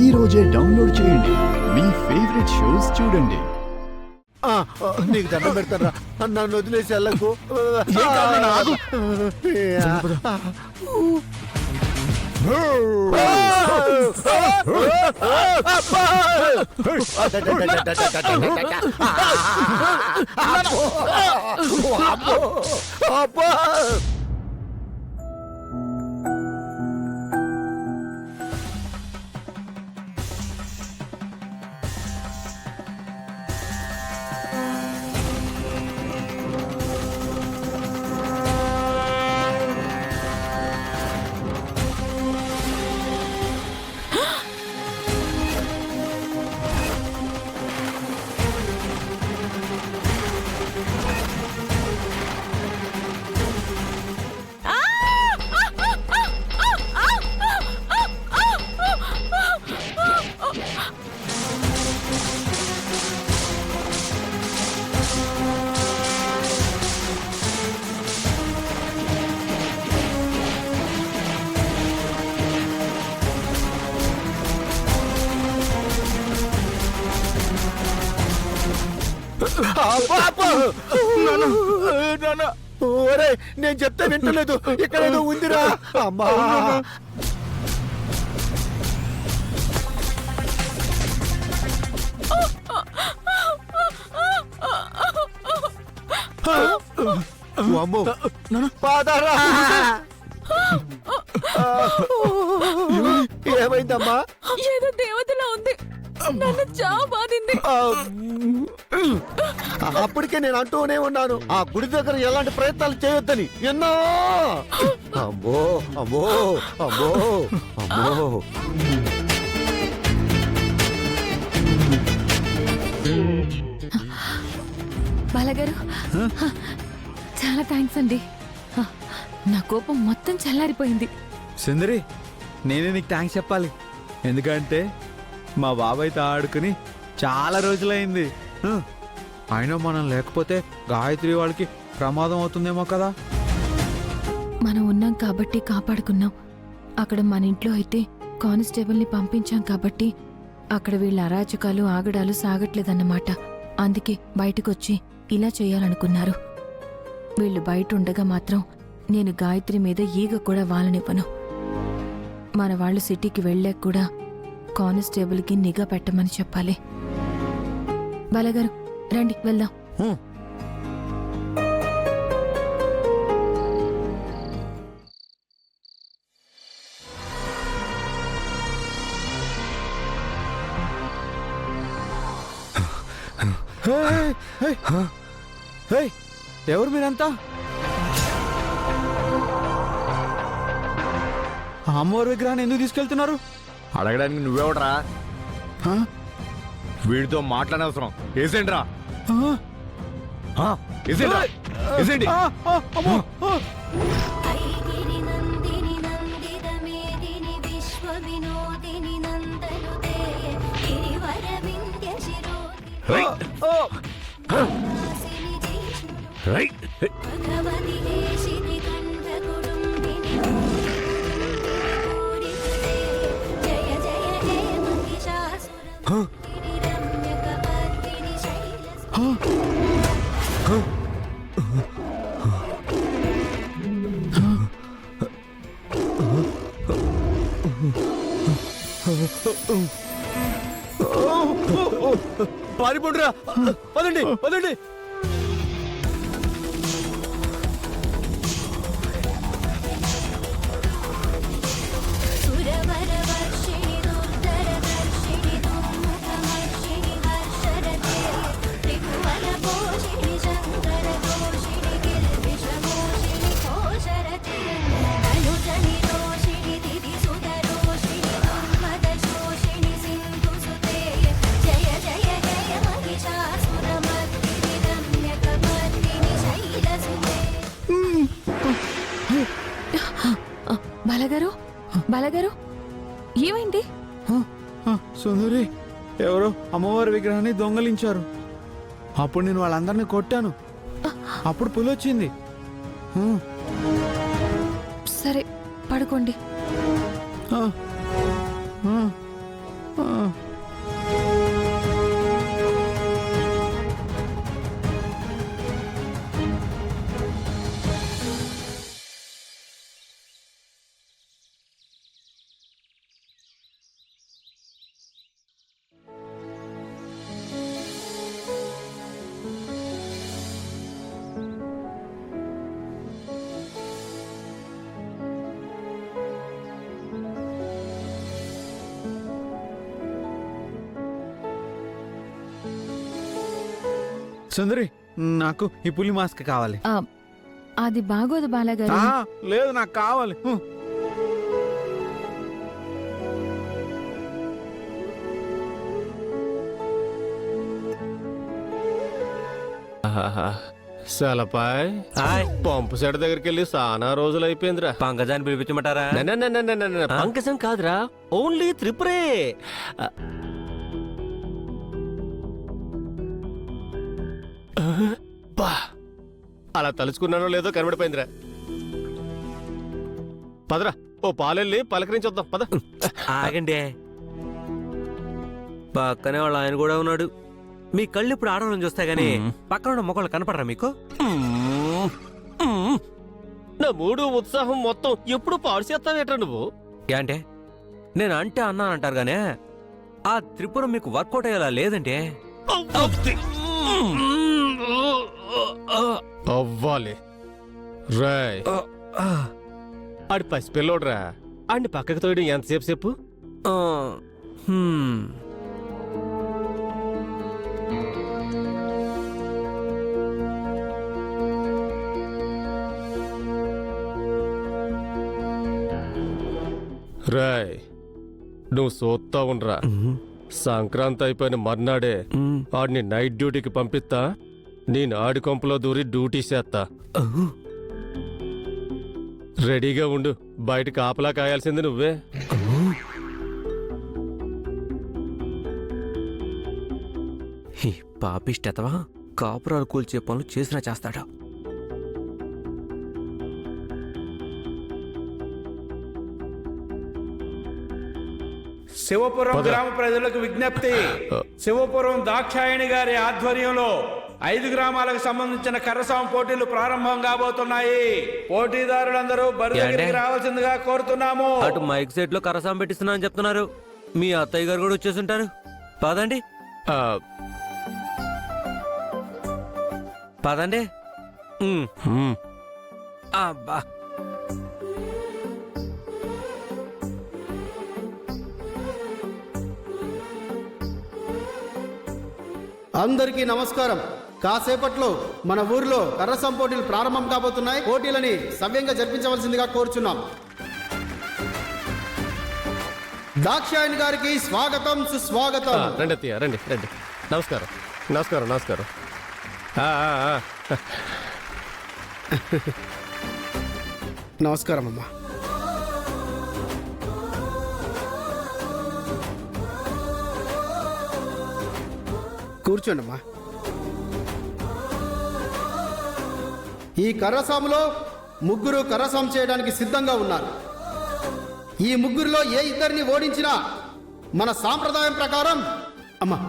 ఈ రోజే డౌన్లోడ్ చేయండి. మీ ఫేవరెట్ షోస్ చూడండి. నీకు దండం పెడతారా? నన్ను వదిలేసి వెళ్ళకు. ఒరే, నేను చెప్తే వింటలేదు. ఇక్కడేదో ఉందిరా. అమ్మా, అమ్మో, పాదారా. ఏమైందమ్మా? ఏదో దేవతలా ఉంది. నన్ను చావు బాధింది. అప్పటికే నేను అంటూనే ఉన్నాను, ఆ గుడి దగ్గర ఎలాంటి ప్రయత్నాలు చేయొద్దని. ఎన్నో. అమ్మో అమ్మో అమ్మో అమ్మో. బాలగారు, చాలా థ్యాంక్స్ అండి. నా కోపం మొత్తం చల్లారిపోయింది. సుందరి, నేనే నీకు థ్యాంక్స్ చెప్పాలి. ఎందుకంటే మా బాబాయ్తో ఆడుకుని చాలా రోజులైంది. అయినా మనం లేకపోతే గాయత్రి వాళ్ళకి ప్రమాదం అవుతుందేమో కదా. మనం ఉన్నాం కాబట్టి కాపాడుకున్నాం. అక్కడ మన ఇంట్లో అయితే కానిస్టేబుల్ని పంపించాం కాబట్టి అక్కడ వీళ్ళ అరాచకాలు ఆగడాలు సాగట్లేదన్నమాట. అందుకే బయటకొచ్చి ఇలా చేయాలనుకున్నారు. వీళ్ళు బయట ఉండగా మాత్రం నేను గాయత్రి మీద ఈగ కూడా వాలనివ్వను. మన వాళ్ళు సిటీకి వెళ్ళాక కూడా కానిస్టేబుల్కి నిఘా పెట్టమని చెప్పాలి. బాలగారు, రండి వెళ్దాం. ఎవరు మీరంతా? అమ్మవారి విగ్రహాన్ని ఎందుకు తీసుకెళ్తున్నారు? అడగడానికి నువ్వెవడరా? వీడితో మాట్లాడనవసరం. ఏసేంట్రా? ఏసేంటి? పారిపోండిరా, పదండి పదండి. బాలగారు, బాలగారు, ఏమైంది? సుందరి, ఎవరో అమ్మవారి విగ్రహాన్ని దొంగలించారు. అప్పుడు నేను వాళ్ళందరినీ కొట్టాను. అప్పుడు పులి వచ్చింది. సరే, పడుకోండి. సుందరి, నాకు ఈ పులి మాస్క్ కావాలి. ఆ, అది బాగోదు బాలాగారు. లేదు, నాకు కావాలి. సెలపాయ్ పంపు సెట్ దగ్గరికి వెళ్ళి చాలా రోజులు అయిపోయిందిరా. పంకజాన్ని పిలిపించమంటారా? పంకజం కాదురా, ఓన్లీ త్రిపురే. అలా తలుచుకున్నానో లేదో కనబడిపోయిందిరా. పదరా, ఓ పాలెళ్ళి పలకరించి వద్దాం పద. ఆగండి, పక్కనే వాళ్ళ ఆయన కూడా ఉన్నాడు. మీ కళ్ళు ఇప్పుడు ఆడడం చూస్తే గానీ పక్కన ఉన్న మొక్కలు కనపడరా మీకు? నా మూడు ఉత్సాహం మొత్తం ఎప్పుడు పాడు చేస్తావేట్రా నువ్వు? ఏంటే నేను అంటే అన్నానంటారు గానే ఆ త్రిపురం మీకు వర్కౌట్ అయ్యేలా లేదంటే. అవ్వాలి రాయ్. ఆడి పసిపిల్లోడ్రా, ఆడిని పక్కకు తోయడం ఎంతసేపు చెప్పు? రాయ్, నువ్వు సోత్తా ఉండరా. సంక్రాంతి అయిపోయిన మర్నాడే ఆడిని నైట్ డ్యూటీకి పంపిస్తా. నేను ఆడి కొంపలో దూరి డ్యూటీ చేస్తా. రెడీగా ఉండు, బయట కాపలా కాయాల్సింది నువ్వే. పాపిష్టతవా కాపురాలు కూల్చే పనులు చేసినా చేస్తాడా? శివపురం గ్రామ ప్రజలకు విజ్ఞప్తి. శివపురం దాక్షాయణి గారి ఆధ్వర్యంలో 5 గ్రామాలకు సంబంధించిన కర్రసాం పోటీలు ప్రారంభం కాబోతున్నాయి. పోటీదారులందరూ బరి దగ్గరికి రావాల్సిందిగా కోరుతున్నాము. అటు మైక్ సెట్ లో కరసాం పెట్టిస్తున్నా అని చెప్తున్నారు. మీ అత్తయ్య గారు కూడా వచ్చేసింటారు. పదండి పదండి. అబ్బా, అందరికీ నమస్కారం. కాసేపట్లో మన ఊరిలో కర్రసాం పోటీలు ప్రారంభం కాబోతున్నాయి. పోటీలని సవ్యంగా జరిపించవలసిందిగా కోరుచున్నాం. దాక్షాయణి గారికి స్వాగతం, సుస్వాగతం. రండి అత్తయ్య, రండి రండి. నమస్కారం నమస్కారం నమస్కారం. నమస్కారం అమ్మా. కూర్చోండమ్మా. ఈ కర్రసాములో ముగ్గురు కర్రసాం చేయడానికి సిద్ధంగా ఉన్నారు. ఈ ముగ్గురులో ఏ ఇద్దరిని ఓడించినా మన సాంప్రదాయం ప్రకారం అమ్మా